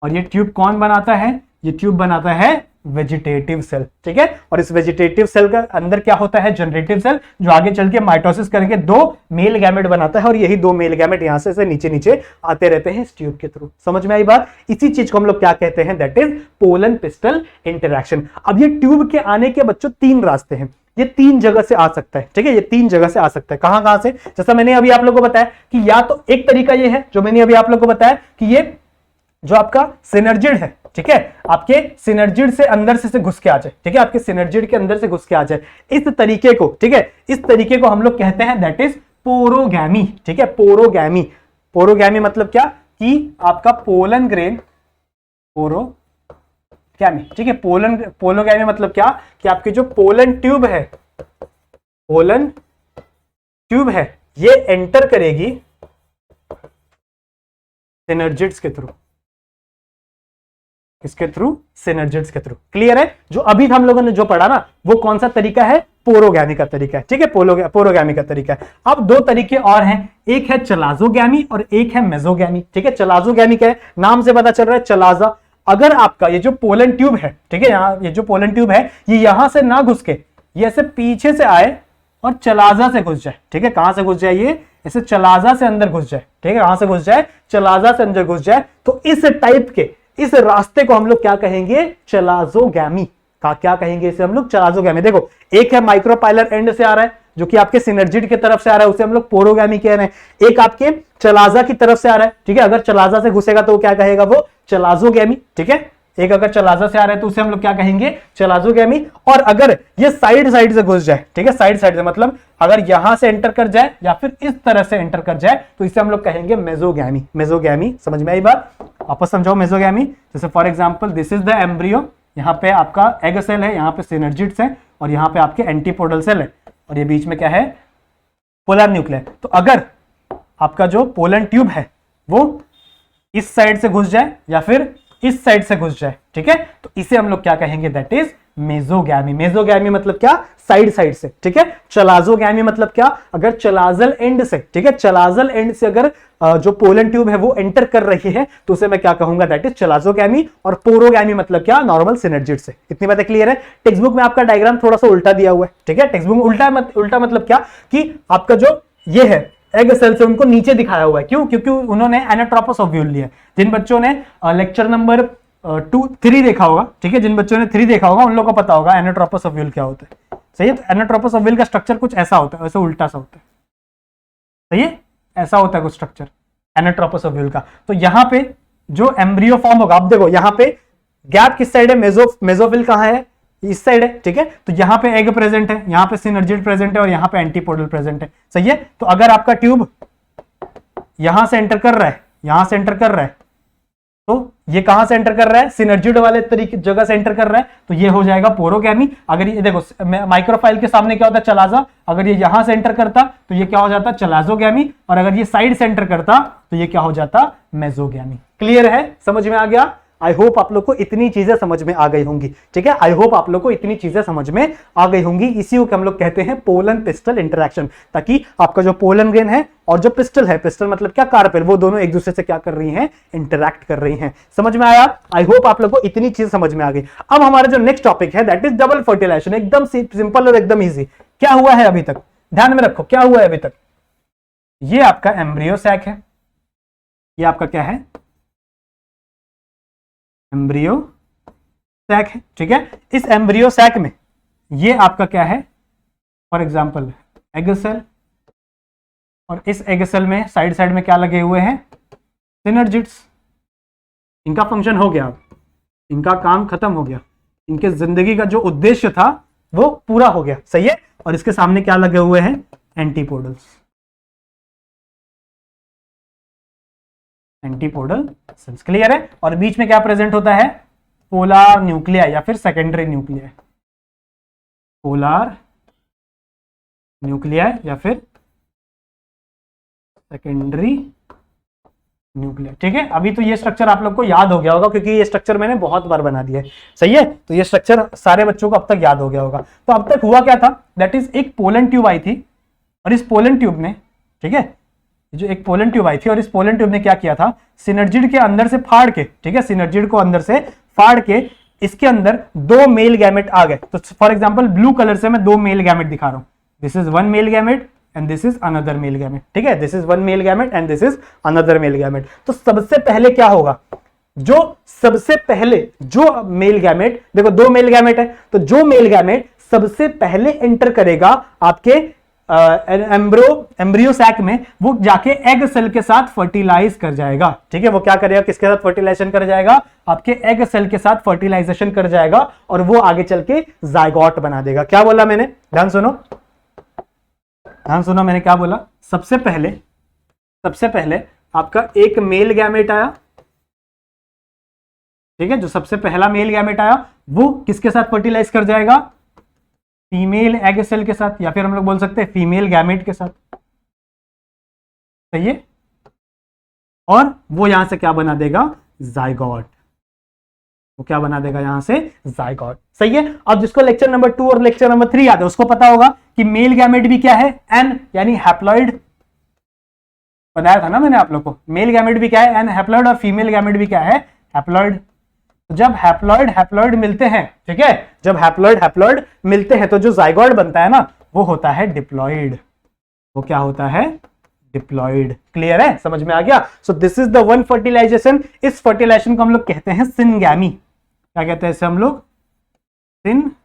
और ये ट्यूब कौन बनाता है? ये ट्यूब बनाता है वेजिटेटिव सेल। ठीक है, और इस वेजिटेटिव सेल का अंदर क्या होता है? जनरेटिव सेल, जो आगे चल के माइटोसिस करके दो मेल गैमेट बनाता है, और यही दो मेल गैमेट यहां से नीचे नीचे आते रहते हैं इस ट्यूब के थ्रू। समझ में आई बात? इसी चीज को हम लोग क्या कहते हैं? That is pollen pistil interaction. अब ये ट्यूब के आने के बच्चों तीन रास्ते हैं, ये तीन जगह से आ सकता है। ठीक है, ये तीन जगह से आ सकता है। कहां कहां से? जैसा मैंने अभी आप लोगों को बताया कि या तो एक तरीका ये है, जो मैंने अभी आप लोगों को बताया कि ये जो आपका सिनर्जिड है, ठीक है, आपके सिनर्जिड से अंदर से घुस के आ जाए। ठीक है, आपके सिनर्जिड के अंदर से घुस के आ जाए। इस तरीके को, ठीक है, इस तरीके को हम लोग कहते हैं दैट इज पोरोगैमी। ठीक है, पोरोगैमी। पोरोगैमी मतलब क्या? कि आपका पोलन ग्रेन पोरोगैमी। ठीक है, पोलोगैमी मतलब क्या? कि आपकी जो पोलन ट्यूब है, पोलन ट्यूब है, ये एंटर करेगी सिनर्जिड्स के थ्रू। इसके थ्रू? सिनर्जिड्स के थ्रू। क्लियर है? जो अभी हम लोगों ने जो पढ़ा ना, वो कौन सा तरीका है? पोरोगैमी का तरीका है। ठीक है, पोरोगैमी का तरीका है। अब दो तरीके और हैं, एक है चलाजोगैमी और एक है मेसोगैमी। ठीक है, चलाजोगैमी क्या है? नाम से पता चल रहा है, चलाजा। अगर आपका ये जो पोलन ट्यूब है, ठीक है, यहाँ ये जो पोलन ट्यूब है, ये यहां से ना घुस के ये ऐसे पीछे से आए और चलाजा से घुस जाए। ठीक है, कहां से घुस जाए? ये ऐसे चलाजा से अंदर घुस जाए। ठीक है, कहां से घुस जाए? चलाजा से अंदर घुस जाए। तो इस टाइप के इस रास्ते को हम लोग क्या कहेंगे? चलाजोगैमी का। क्या कहेंगे इसे हम लोग? चलाजोगैमी। देखो, एक है माइक्रोपाइलर एंड से आ रहा है, जो कि आपके सिनर्जिड की तरफ से आ रहा है, उसे हम लोग पोरोगैमी कह रहे हैं। एक आपके चलाजा की तरफ से आ रहा है, ठीक है, अगर चलाजा से घुसेगा तो क्या कहेगा? वो चलाजोगैमी। ठीक है, एक अगर चलाजा से आ रहा है तो उसे हम लोग क्या कहेंगे? चलाजोगैमी। और अगर ये साइड साइड से घुस जाए, ठीक है, साइड साइड से मतलब अगर यहां से एंटर कर जाए या फिर इस तरह से एंटर कर जाए, तो इसे हम लोग कहेंगे मेसोगैमी। मेसोगैमी। समझ में आई बात? आपस समझाओ मेसोगैमी। जैसे for example this is the embryo, यहाँ पे आपका एग सेल है, यहाँ पे सिनर्जिड्स है, और यहाँ पे आपके एंटीपोडल सेल है, और ये बीच में क्या है? Polar nucleus. तो अगर आपका जो पोलन ट्यूब है वो इस साइड से घुस जाए या फिर इस साइड से घुस जाए, ठीक है, तो इसे हम लोग क्या कहेंगे? That is मेसोगैमी। मेसोगैमी मतलब क्या? साइड साइड से। ठीक है, चलाजोगैमी मतलब क्या? अगर चलाजल एंड से, ठीक है, चलाजल एंड से अगर जो पोलन ट्यूब है वो एंटर कर रही है तो उसे मैं क्या कहूंगा? That is chalazogamy. और पोरोगैमी मतलब क्या? नॉर्मल सिनर्जिड से। इतनी बातें क्लियर है? टेक्स्ट बुक में आपका डायग्राम थोड़ा सा उल्टा दिया हुआ है। ठीक है, टेक्स्ट बुक में उल्टा मतलब क्या? कि आपका जो ये है एग सेल से उनको नीचे दिखाया हुआ है। क्यों? क्योंकि उन्होंने एनाट्रोपस ओव्यूल लिया। जिन बच्चों ने लेक्चर नंबर 3 देखा होगा, ठीक है, जिन बच्चों ने 3 देखा होगा उन लोगों को पता होगा एनोट्रोपस ओव्यूल क्या होता है। सही है, तो एनोट्रोपस ओव्यूल का स्ट्रक्चर कुछ ऐसा होता है, ऐसे उल्टा सा होता है। सही है, ऐसा होता है कुछ स्ट्रक्चर एनोट्रोपस ओव्यूल का। तो यहां पे जो एम्ब्रियो फॉर्म होगा, आप देखो यहां पे गैप किस साइड है, मेसोफिल कहां है, इस साइड है, ठीक है। तो यहां पे एग प्रेजेंट है, यहां पे सिनर्जिड प्रेजेंट है और यहां पे एंटीपोडल प्रेजेंट है। सही है, तो अगर आपका ट्यूब यहां से एंटर कर रहा है, यहां से एंटर कर रहा है, तो ये कहां से एंटर कर रहा है, सिनर्जिड वाले तरीके जगह से एंटर कर रहा है, तो ये हो जाएगा पोरोगैमी। अगर ये देखो माइक्रोफाइल के सामने क्या होता है, चलाजा, अगर ये यहां से एंटर करता तो ये क्या हो जाता, चलाजोगैमी, और अगर ये साइड से एंटर करता तो ये क्या हो जाता, मेसोगैमी। क्लियर है, समझ में आ गया। आई होप आप लोग को इतनी चीजें समझ में आ गई होंगी, ठीक है। आई होप आप लोग को इतनी चीजें समझ में आ गई होंगी। इसी को हम लोग कहते हैं पोलन पिस्टल इंटरेक्शन, ताकि आपका जो पोलन ग्रेन है और जो पिस्टल है, पिस्टल मतलब क्या, कार्पेल, वो दोनों एक दूसरे से क्या कर रही हैं, इंटरैक्ट कर रही हैं। समझ में आया। आई होप आप लोग को इतनी चीज समझ में आ गई। अब हमारा जो नेक्स्ट टॉपिक है दैट इज डबल फर्टिलाइजेशन। एकदम सिंपल और एकदम ईजी। क्या हुआ है अभी तक, ध्यान में रखो, क्या हुआ है अभी तक। ये आपका एम्ब्रियो सैक है, ये आपका क्या है, एम्ब्रियो सैक है, ठीक है। इस एम्ब्रियो सैक में ये आपका क्या है, फॉर एग्जांपल एग सेल, और इस एग सेल में साइड साइड में क्या लगे हुए हैं, सिनर्जिड्स। इनका फंक्शन हो गया, इनका काम खत्म हो गया, इनके जिंदगी का जो उद्देश्य था वो पूरा हो गया। सही है, और इसके सामने क्या लगे हुए हैं, एंटीपोडल्स, एंटीपोडल सेल्स। क्लियर है। और बीच में क्या प्रेजेंट होता है, पोलार न्यूक्लियाई या फिर सेकेंडरी न्यूक्लियाई, पोलार न्यूक्लियाई या फिर सेकेंडरी न्यूक्लियाई, ठीक है। अभी तो ये स्ट्रक्चर आप लोग को याद हो गया होगा, क्योंकि ये स्ट्रक्चर मैंने बहुत बार बना दिया है। सही है, तो ये स्ट्रक्चर सारे बच्चों को अब तक याद हो गया होगा। तो अब तक हुआ क्या था, दैट इज एक पोलन ट्यूब आई थी, और इस पोलन ट्यूब ने, ठीक है, जो एक पोलन ट्यूब आई थी, और इस पोलन ट्यूब ने क्या किया था, सिनर्जिड के अंदर से फाड़ के, ठीक है, सिनर्जिड को अंदर से फाड़ के इसके अंदर 2 मेल गैमेट आ गए। तो फॉर एग्जांपल ब्लू कलर से मैं 2 मेल गैमेट दिखा रहा हूं, this is 1 male gamete and this is another male gamete, ठीक है, this is 1 male gamete and this is another male gamete. तो सबसे पहले क्या होगा, जो सबसे पहले जो मेल गैमेट, देखो 2 मेल गैमेट है, तो जो मेल गैमेट सबसे पहले एंटर करेगा आपके एम्ब्रियो सैक में, वो जाके एग सेल के साथ फर्टिलाइज कर जाएगा, ठीक है। वो क्या करेगा, किसके साथ फर्टिलाइजेशन कर जाएगा, आपके एग सेल के साथ फर्टिलाइजेशन कर जाएगा, और वो आगे चल के जायगोट बना देगा। क्या बोला मैंने, ध्यान सुनो, ध्यान सुनो, मैंने क्या बोला, सबसे पहले आपका एक मेल गैमेट आया, ठीक है, जो सबसे पहला मेल गैमेट आया वो किसके साथ फर्टिलाइज कर जाएगा, फीमेल एग सेल के साथ, या फिर हम लोग बोल सकते हैं फीमेल गैमेट के साथ। सही है, और वो यहां से क्या बना देगा, जायगोट, वो क्या बना देगा यहां से, जायगोट। सही है। अब जिसको लेक्चर नंबर 2 और लेक्चर नंबर 3 याद है उसको पता होगा कि मेल गैमेट भी क्या है, एन, यानी हैप्लॉइड। बताया था ना मैंने आप लोग को, मेल गैमेट भी क्या है, एन हैप्लॉइड, और फीमेल गैमेट भी क्या है, हैप्लॉइड। जब हैप्लॉइड मिलते हैं, ठीक है, जब हैप्लॉइड मिलते हैं तो जो जायगोट बनता है ना, वो होता है डिप्लॉइड, वो क्या होता है, डिप्लॉइड। क्लियर है, समझ में आ गया। So this is the one fertilization. इस फर्टिलाइजेशन को हम लोग कहते हैं सिनगैमी। क्या कहते हैं इसे हम लोग, सिनगैमी।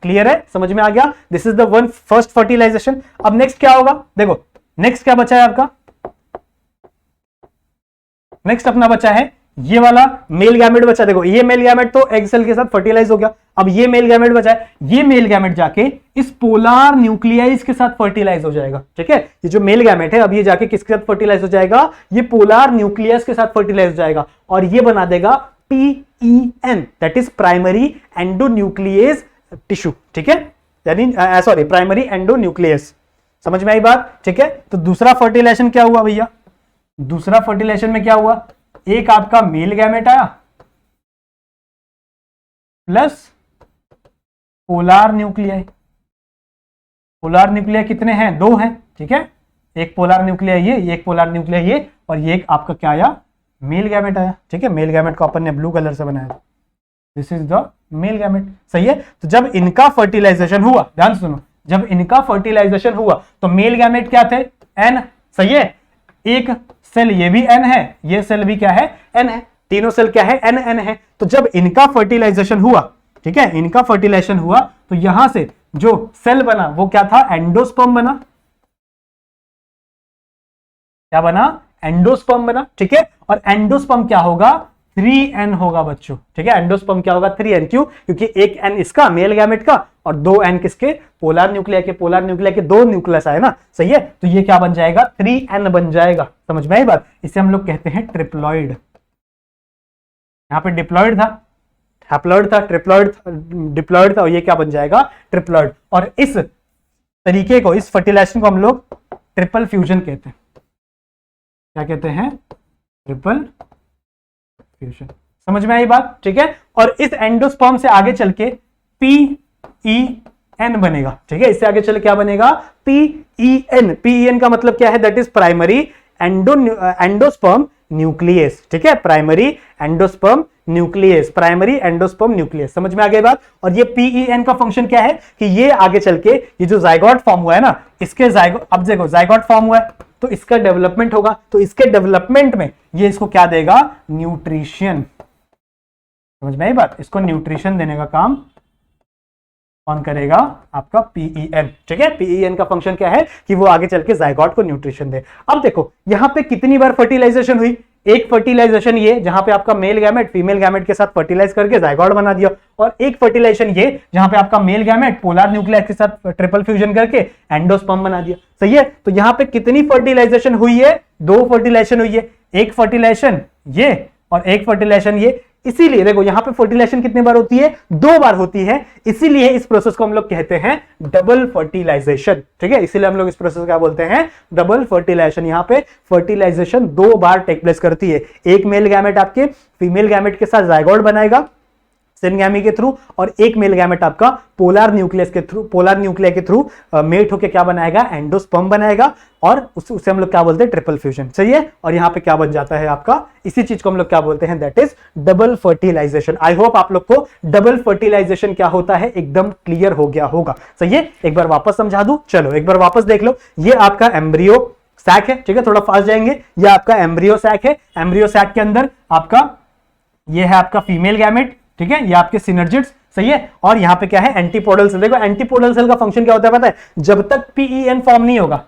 क्लियर है, समझ में आ गया। This is the one first fertilization. अब नेक्स्ट क्या होगा, देखो नेक्स्ट क्या बचा है आपका, नेक्स्ट अपना बचा है ये वाला मेल गैमेट बचा। देखो ये मेल गैमेट तो एग सेल के साथ फर्टिलाइज हो गया, अब ये मेल गैमेट बचा है, ये मेल गैमेट जाके इस पोलार न्यूक्लियाइज के साथ फर्टिलाइज हो जाएगा। ठीक है, ये जो मेल गैमेट है अब ये जाके किसके साथ फर्टिलाइज हो जाएगा, ये पोलार न्यूक्लियस के साथ फर्टिलाइज हो जाएगा और ये बना देगा PEN, that is primary endonuclease tissue. ठीक है, यानी सॉरी प्राइमरी एंडोन्यूक्लियस। समझ में आई बात। ठीक है, तो दूसरा फर्टिलाइजेशन क्या हुआ भैया, दूसरा फर्टिलाइजेशन में क्या हुआ, एक आपका मेल गैमेट आया plus polar nuclei. Polar nuclei कितने हैं, 2 हैं। ठीक है, एक पोलार न्यूक्लियाई ये एक पोलार न्यूक्लियाई ये, और ये एक आपका क्या आया, मेल गैमेट आया। ठीक है, मेल गैमेट को अपन ने ब्लू कलर से बनाया, this is the male gamete. सही है, तो जब इनका फर्टिलाइजेशन हुआ, ध्यान सुनो, जब इनका फर्टिलाइजेशन हुआ तो मेल गैमेट क्या थे, N। सही है, एक सेल ये भी N है, ये सेल भी क्या है, N है। तीनों सेल क्या है, एन एन है। तो जब इनका फर्टिलाइजेशन हुआ, ठीक है, इनका फर्टिलाइजेशन हुआ तो यहां से जो सेल बना वो क्या था, एंडोस्पर्म बना। क्या बना, एंडोस्पर्म बना, ठीक है। और एंडोस्पर्म क्या होगा, 3n होगा बच्चों, ठीक है। एंडोस्पर्म क्या होगा, 3n। क्यों, क्योंकि एक n इसका मेल गैमेट का और 2n किसके, पोलर न्यूक्लिया के। पोलर न्यूक्लिया के 2 न्यूक्लियस आए ना, सही है। तो ये क्या बन जाएगा, 3n बन जाएगा। समझ में आई बात। इसे हम लोग कहते हैं ट्रिप्लॉइड। यहां पे डिप्लॉइड था, हैप्लॉइड था, ट्रिप्लॉइड, डिप्लॉइड था, और ये क्या बन जाएगा, ट्रिप्लॉइड। और इस तरीके को, इस फर्टिलाइजेशन को हम लोग ट्रिपल फ्यूजन कहते हैं। क्या कहते हैं, ट्रिपल फ्यूजन। समझ में आई बात, ठीक है। और इस एंडोस्पर्म से आगे चल के PEN बनेगा, ठीक है। इससे आगे चल क्या बनेगा, PEN। PEN का मतलब क्या है, that is primary endosperm nucleus, ठीक है। Primary endosperm nucleus, primary endosperm nucleus. समझ में आ गई बात। और ये PEN का फंक्शन क्या है कि ये आगे चल के ये जो जाइगोट फॉर्म हुआ है ना, इसके अब देखो जाइगोट फॉर्म हुआ है तो इसका डेवलपमेंट होगा, तो इसके डेवलपमेंट में ये इसको क्या देगा, न्यूट्रिशन। समझ में आई बात। इसको न्यूट्रिशन देने का काम कौन करेगा, आपका PEN, ठीक है। PEN का फंक्शन क्या है कि वो आगे चल के जाइगोट को न्यूट्रिशन दे। अब देखो यहां पे कितनी बार फर्टिलाइजेशन हुई, एक फर्टिलाइजेशन ये जहां पे आपका मेल गैमेट फीमेल गैमेट के साथ फर्टिलाइज करके जाइगोट बना दिया, और एक फर्टिलाइजेशन ये जहां पे आपका मेल गैमेट पोलर न्यूक्लियस के साथ ट्रिपल फ्यूजन करके एंडोस्पर्म बना दिया, सही है। तो यहां पे कितनी फर्टिलाइजेशन हुई है, 2 फर्टिलाइजेशन हुई है। एक फर्टिलाइजेशन ये और एक फर्टिलाइजेशन ये। इसीलिए देखो यहां पे फर्टिलाइजेशन कितनी बार होती है, 2 बार होती है। इसीलिए इस प्रोसेस को हम लोग कहते हैं डबल फर्टिलाइजेशन, ठीक है। इसीलिए हम लोग इस प्रोसेस को क्या बोलते हैं, डबल फर्टिलाइजेशन। यहां पे फर्टिलाइजेशन 2 बार टेक प्लेस करती है। एक मेल गैमेट आपके फीमेल गैमेट के साथ जाइगोट बनाएगा सिनगैमी के थ्रू, और एक मेल गैमेट आपका पोलर न्यूक्लियस के थ्रू, पोलर न्यूक्लिया के थ्रू मेट होकर क्या बनाएगा, एंडोस्पर्म बनाएगा, और उसे हम लोग क्या बोलते हैं, ट्रिपल फ्यूजन, सही है। और यहां पे क्या बन जाता है आपका, इसी चीज को हम लोग क्या बोलते हैं, that is double fertilization. I hope आप लोग को डबल फर्टिलाइजेशन क्या होता है एकदम क्लियर हो गया होगा, सही है। एक बार वापस समझा दूं, चलो एक बार वापस देख लो। ये आपका एम्ब्रियो सैक है, ठीक है, थोड़ा फास्ट जाएंगे। ये आपका एम्ब्रियो सैक है। एम्ब्रियो सैक के अंदर आपका ये है आपका फीमेल गैमेट, ठीक है, ये आपके सिनर्जिड्स, सही है। और यहां पे क्या है, एंटीपोडल सेल। देखो एंटीपोडल सेल का फंक्शन क्या होता है पता है, जब तक PEN फॉर्म नहीं होगा,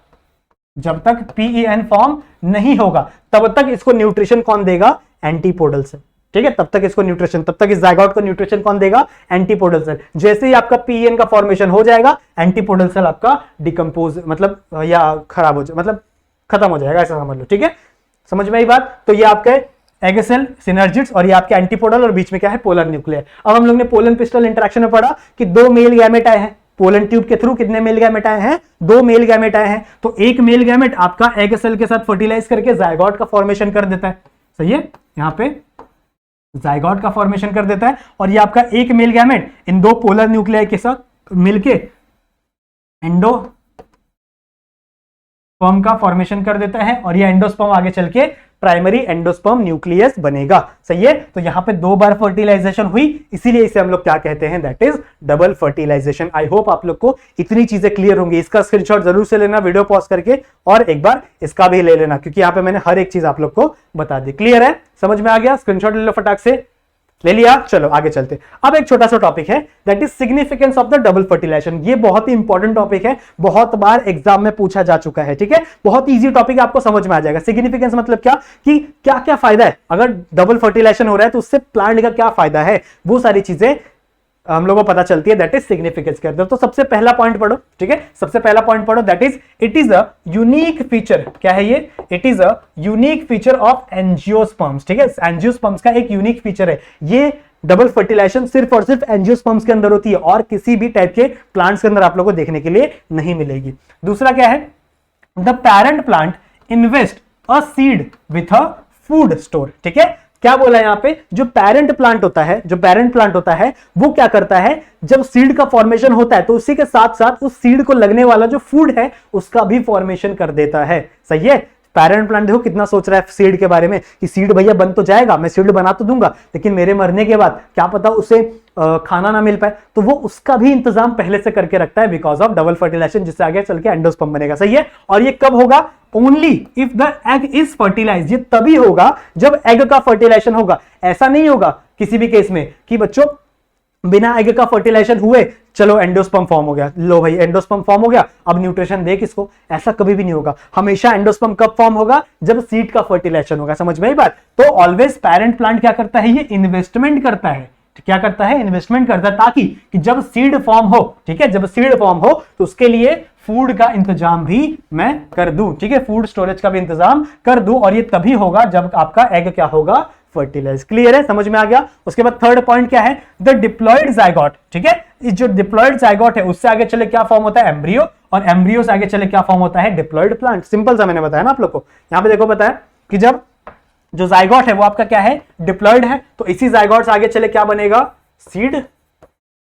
जब तक PEN फॉर्म नहीं होगा तब तक इसको न्यूट्रिशन कौन देगा, एंटीपोडल सेल, ठीक है। तब तक इसको न्यूट्रिशन, तब तक इस जाइगोट को न्यूट्रिशन कौन देगा, एंटीपोडल सेल। जैसे ही आपका PEN का फॉर्मेशन हो जाएगा, एंटीपोडल सेल आपका डिकम्पोज मतलब या खराब हो जाए, मतलब खत्म हो जाएगा, ऐसा समझ लो, ठीक है। समझ में आई बात। तो ये आपके एग सेल, सिनर्जिड्स, और ये आपके एंटीपोडल, और बीच में क्या है, पोलर न्यूक्लियर। अब हम लोग ने पोलन पिस्टल इंटरेक्शन में पढ़ा कि 2 मेल गैमेट आए हैं पोलन ट्यूब के थ्रू। कितने मेल गैमेट आए हैं, 2 मेल गैमेट आए हैं। तो एक मेल गैमेट आपका एग सेल के साथ फर्टिलाइज करके जाइगोट का फॉर्मेशन कर देता है, सही है। यहां पे जाइगोट का फॉर्मेशन कर देता है, और ये आपका एक मेल गैमेट इन 2 पोलर न्यूक्लियर के साथ मिलके एंडोस्पर्म का फॉर्मेशन कर देता है, और ये एंडोस्पर्म आगे चल के प्राइमरी एंडोस्पर्म न्यूक्लियस बनेगा, सही है। तो यहां पे 2 बार फर्टिलाइजेशन हुई, इसीलिए इसे हम लोग क्या कहते हैं, that is double fertilization. I hope आप लोग को इतनी चीजें क्लियर होंगी। इसका स्क्रीनशॉट जरूर से लेना वीडियो पॉज करके, और एक बार इसका भी ले लेना, क्योंकि यहां पे मैंने हर एक चीज आप लोग को बता दी। क्लियर है, समझ में आ गया, स्क्रीनशॉट ले लो फटाक से, ले लिया। चलो आगे चलते। अब एक छोटा सा टॉपिक है, that is significance of the double fertilization. ये बहुत ही इंपॉर्टेंट टॉपिक है, बहुत बार एग्जाम में पूछा जा चुका है, ठीक है। बहुत इजी टॉपिक है, आपको समझ में आ जाएगा। सिग्निफिकेंस मतलब क्या, कि क्या क्या फायदा है अगर डबल फर्टिलाइजेशन हो रहा है, तो उससे प्लांट का क्या फायदा है, वो सारी चीजें हम लोगों को पता चलती है, दैट इज सिग्निफिकेंस के अंदर। तो सबसे पहला पॉइंट पढ़ो, ठीक है, सबसे पहला पॉइंट पढ़ो, that is it is a unique feature. क्या है ये, it is a unique feature of angiosperms, ठीक है। एंजियोस्पर्म्स का एक यूनिक फीचर है ये। डबल फर्टिलाइजेशन सिर्फ और सिर्फ एंजियोस्पर्म्स के अंदर होती है, और किसी भी टाइप के प्लांट्स के अंदर आप लोगों को देखने के लिए नहीं मिलेगी। दूसरा क्या है, the parent plant invest a seed with a food store, ठीक है। क्या बोला यहां पे, जो पेरेंट प्लांट होता है, जो पेरेंट प्लांट होता है वो क्या करता है, जब सीड का फॉर्मेशन होता है तो उसी के साथ साथ उस सीड को लगने वाला जो फूड है उसका भी फॉर्मेशन कर देता है, सही है। पेरेंट प्लांट देखो कितना सोच रहा है सीड के बारे में, कि सीड भैया बन तो जाएगा, मैं सीड बना तो दूंगा, लेकिन मेरे मरने के बाद क्या पता उसे खाना ना मिल पाए, तो वो उसका भी इंतजाम पहले से करके रखता है बिकॉज ऑफ डबल फर्टिलाइजेशन, जिससे आगे चल के एंडोस्पर्म बनेगा। सही है। और ये कब होगा? Only if the egg is fertilize. ये तभी होगा जब एग का फर्टिलाइजेशन होगा। ऐसा नहीं होगा किसी भी केस में कि बच्चों बिना एग का फर्टिलाइजेशन हुए चलो एंडोस्पर्म फॉर्म हो गया, लो भाई एंडोस्पर्म फॉर्म हो गया, अब न्यूट्रिशन दे किसको। ऐसा कभी भी नहीं होगा। हमेशा एंडोस्पर्म कब फॉर्म होगा? जब सीड का फर्टिलाइजेशन होगा। समझ में आई बात? तो ऑलवेज पेरेंट प्लांट क्या करता है? ये इन्वेस्टमेंट करता है। क्या करता है? इन्वेस्टमेंट करता है, ताकि कि जब सीड फॉर्म हो, ठीक है, जब सीड फॉर्म हो तो उसके लिए फूड का इंतजाम भी मैं कर दूं, ठीक है, फूड स्टोरेज का भी इंतजाम कर दूं। और ये तभी होगा जब आपका एग क्या होगा? फर्टिलाइज। क्लियर है? समझ में आ गया। उसके बाद थर्ड पॉइंट क्या है? The diploid zygote. ठीक है, इस जो डिप्लॉयड जाइगोट है उससे आगे चले क्या फॉर्म होता है? एम्ब्रियो, और एम्ब्रियो से आगे चले क्या फॉर्म होता है? Diploid plant. सिंपल सा मैंने बताया ना आप लोग को। यहां पे देखो बताया कि जब जो जाइगोट है वो आपका क्या है? डिप्लॉयड है, तो इसी जाइगोट से आगे चले क्या बनेगा? सीड।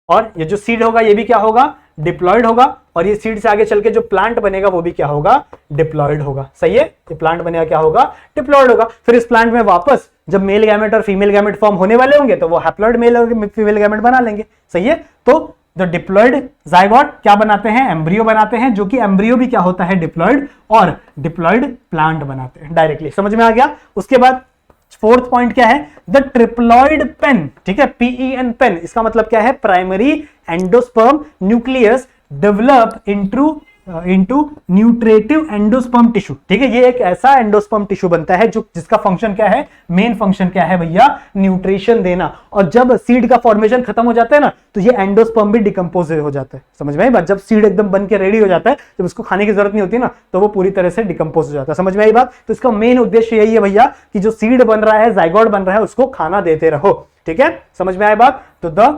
और ये जो सीड होगा ये भी क्या होगा? डिप्लॉयड होगा। और ये सीड से आगे चल के जो प्लांट बनेगा वो भी क्या होगा? डिप्लॉयड होगा। सही है। ये प्लांट बनेगा क्या होगा? डिप्लॉयड होगा। फिर इस प्लांट में वापस जब मेल गैमेट और फीमेल गैमेट फॉर्म होने वाले होंगे तो वो हैप्लॉयड मेल और फीमेल गैमेट बना लेंगे। सही है। तो जो डिप्लॉयड जाइगोट क्या बनाते हैं? एम्ब्रियो बनाते हैं, जो कि एम्ब्रियो भी क्या होता है? डिप्लॉयड, और डिप्लॉयड प्लांट बनाते हैं डायरेक्टली। समझ में आ गया। उसके बाद फोर्थ पॉइंट क्या है? The triploid PEN. ठीक है, PEN पेन, इसका मतलब क्या है? Primary endosperm nucleus develop into nutritive endosperm tissue. ठीक है, ये एक ऐसा एंडोस्पर्म टिश्यू बनता है जो जिसका फंक्शन क्या है? मेन फंक्शन क्या है भैया? न्यूट्रिशन देना। और जब सीड का फॉर्मेशन खत्म हो जाता है ना, तो ये एंडोस्पर्म भी डिकम्पोज हो जाता है। समझ में आई बात? जब सीड एकदम बन के रेडी हो जाता है, जब उसको खाने की जरूरत नहीं होती ना, तो वो पूरी तरह से डिकम्पोज हो जाता है। समझ में आई बात? तो इसका मेन उद्देश्य यही है भैया कि जो सीड बन रहा है, जाइगोट बन रहा है, उसको खाना देते रहो। ठीक है, समझ में आई बात? तो द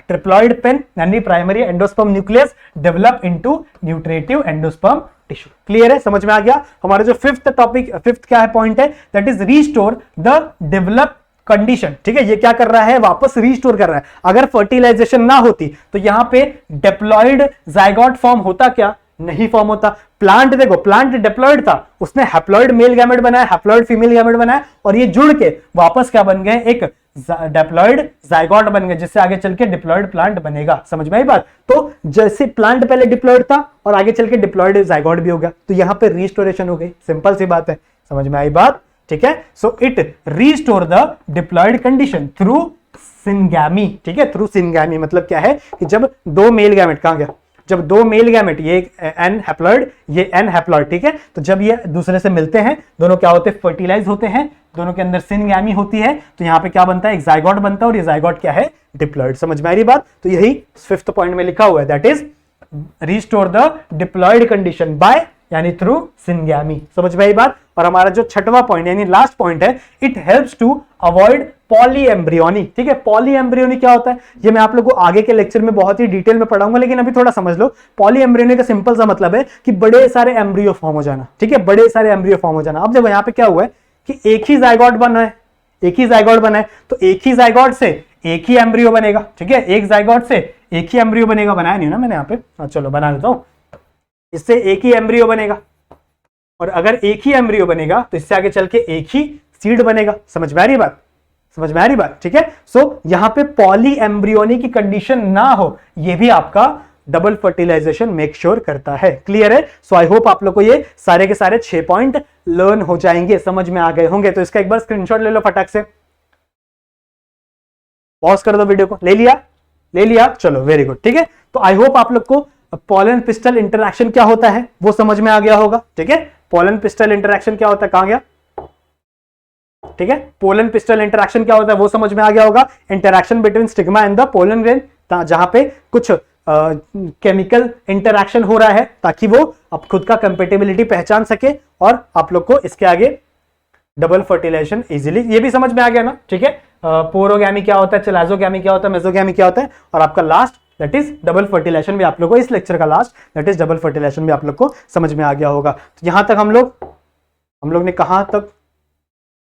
ट्रिप्लॉयड पेन यानी primary endosperm nucleus develop into nutritive endosperm tissue. Clear है? समझ में आ गया। हमारा जो फिफ्थ क्या है पॉइंट है? That is restore the develop condition. ठीक है, ये क्या कर रहा है? वापस रीस्टोर कर रहा है। अगर फर्टिलाइजेशन ना होती तो यहां पे डिप्लॉयड जाइगोट फॉर्म होता क्या? नहीं फॉर्म होता। प्लांट देखो, प्लांट डिप्लॉयड था, उसने हैप्लॉयड मेल गैमेट बनाया, हैप्लॉयड फीमेल गैमेट बनाया, और ये जुड़ के वापस क्या बन गए? एक डिप्लॉयड जाइगोट बन गए, जिससे आगे चल के डिप्लॉयड प्लांट बनेगा। समझ में आई बात? तो जैसे प्लांट पहले डिप्लॉयड था और आगे चल के डिप्लॉयड जाइगोट भी हो गया, तो यहां पे रिस्टोरेशन हो गई। सिंपल सी बात है। समझ में आई बात? ठीक है, so it restore the diploid condition through syngamy. ठीक है, थ्रू सिनगैमी मतलब क्या है? कि जब दो मेल गैमेट, कहां गया? जब दो मेल गैमेट, ये एन हैप्लॉयड, ये एन हैप्लॉयड, ठीक है, तो जब ये दूसरे से मिलते हैं, दोनों क्या होते हैं? फर्टिलाइज होते हैं, दोनों के अंदर सिनगैमी होती है, तो यहां पे क्या बनता है? एक जाइगोट बनता है, और ये जाइगोट क्या है? डिप्लॉयड। समझ में आ रही बात? तो यही फिफ्थ पॉइंट में लिखा हुआ है, that is restore the diploid condition by यानी थ्रू सिनगैमी। समझ में आई बात? और हमारा जो छठवां पॉइंट यानी लास्ट पॉइंट है, it helps to avoid polyembryony. ठीक है, पॉलीएम्ब्रियोनी क्या होता है ये मैं आप लोगों को आगे के लेक्चर में बहुत ही डिटेल में पढ़ाऊंगा, लेकिन अभी थोड़ा समझ लो। पॉलीएम्ब्रियोनी का सिंपल सा मतलब है कि बड़े सारे एम्ब्रियो फॉर्म हो जाना। ठीक है, बड़े सारे एम्ब्रियो फॉर्म हो जाना। अब देखो यहाँ पे क्या हुआ है कि एक ही जाइगोट बना है, एक ही जाइगोट बना है, तो एक ही जाइगोट से एक ही एम्ब्रियो बनेगा। ठीक है, एक जाइगोट से एक ही एम्ब्रियो बनेगा। बनाया नहीं ना मैंने यहाँ पे, चलो बना देता हूं। इससे एक ही एम्ब्रियो बनेगा, और अगर एक ही एम्ब्रियो बनेगा तो इससे आगे चल के एक ही सीड बनेगा। समझ में आ रही बात? समझ में आ रही बात? ठीक है, सो यहां पे पॉली एम्ब्रियोनी की कंडीशन ना हो, यह भी आपका डबल फर्टिलाइजेशन मेक श्योर करता है। क्लियर है? सो आई होप आप लोग को ये सारे के सारे 6 पॉइंट लर्न हो जाएंगे, समझ में आ गए होंगे। तो इसका एक बार स्क्रीनशॉट ले लो फटाक से, पॉज कर दो वीडियो को। ले लिया? ले लिया, चलो वेरी गुड। ठीक है, तो आई होप आप लोग को पोलन पिस्टल इंटरैक्शन क्या होता है वो समझ में आ गया होगा। ठीक है, पोलन पिस्टल इंटरैक्शन क्या होता है? कहां गया? ठीक है, पोलन पिस्टल इंटरैक्शन क्या होता है वो समझ में आ गया होगा। Interaction between stigma and the pollen grain, जहां पे कुछ केमिकल इंटरैक्शन हो रहा है ताकि वो अब खुद का कंपेटिबिलिटी पहचान सके, और आप लोग को इसके आगे डबल फर्टिलाइजेशन इजीली, ये भी समझ में आ गया ना। ठीक है, पोरोगैमी क्या होता है, चलाजोगैमी क्या होता है, मेसोगैमी क्या होता है, और आपका last that is double fertilization भी आप लोग को, इस लेक्चर का last that is double fertilization भी आप लोग को समझ में आ गया होगा। तो यहां तक हम लोग ने कहां तक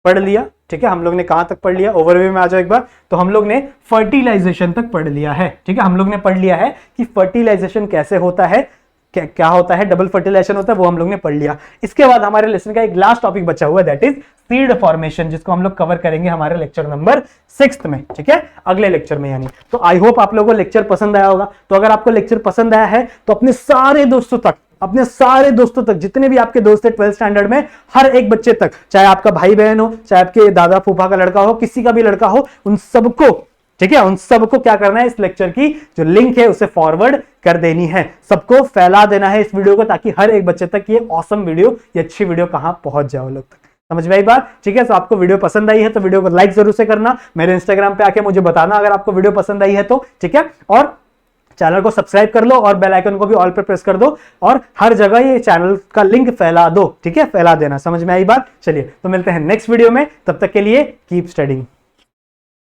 पढ़ लिया? ठीक है, हम लोग ने कहां तक पढ़ लिया? ओवरव्यू में आ जाओ एक बार। तो हम लोग ने फर्टिलाइजेशन तक पढ़ लिया है। ठीक है, हम लोग ने पढ़ लिया है कि फर्टिलाइजेशन कैसे होता है, क्या होता है, डबल फर्टिलाइजेशन होता है, वो हम लोग ने पढ़ लिया। इसके बाद हमारे लेसन का एक लास्ट टॉपिक बचा हुआ है, दैट इज सीड फॉर्मेशन, जिसको हम लोग कवर करेंगे हमारे लेक्चर नंबर 6 में, ठीक है, अगले लेक्चर में यानी। तो आई होप आप लोगों को लेक्चर पसंद आया होगा। तो अगर आपको लेक्चर पसंद आया है तो अपने सारे दोस्तों तक जितने भी आपके दोस्त है 12th स्टैंडर्ड में, हर एक बच्चे तक, चाहे आपका भाई बहन हो, चाहे आपके दादा फूफा का लड़का हो, किसी का भी लड़का हो, उन सबको, ठीक है, उन सबको क्या करना है, इस लेक्चर की जो लिंक है उसे फॉरवर्ड कर देनी है, सबको फैला देना है इस वीडियो को, ताकि हर एक बच्चे तक ये ऑसम वीडियो, ये अच्छी वीडियो कहां पहुंच जाए लोग तक। समझ में आई बात, ठीक है। तो आपको वीडियो पसंद आई है तो वीडियो को लाइक जरूर से करना, मेरे इंस्टाग्राम पे आके मुझे बताना अगर आपको वीडियो पसंद आई है तो, ठीक है। और चैनल को सब्सक्राइब कर लो और बेल आइकन को भी ऑल पे प्रेस कर दो, और हर जगह ये चैनल का लिंक फैला दो, ठीक है, फैला देना। समझ में आई बात। चलिए तो मिलते हैं नेक्स्ट वीडियो में, तब तक के लिए कीप स्टडिंग।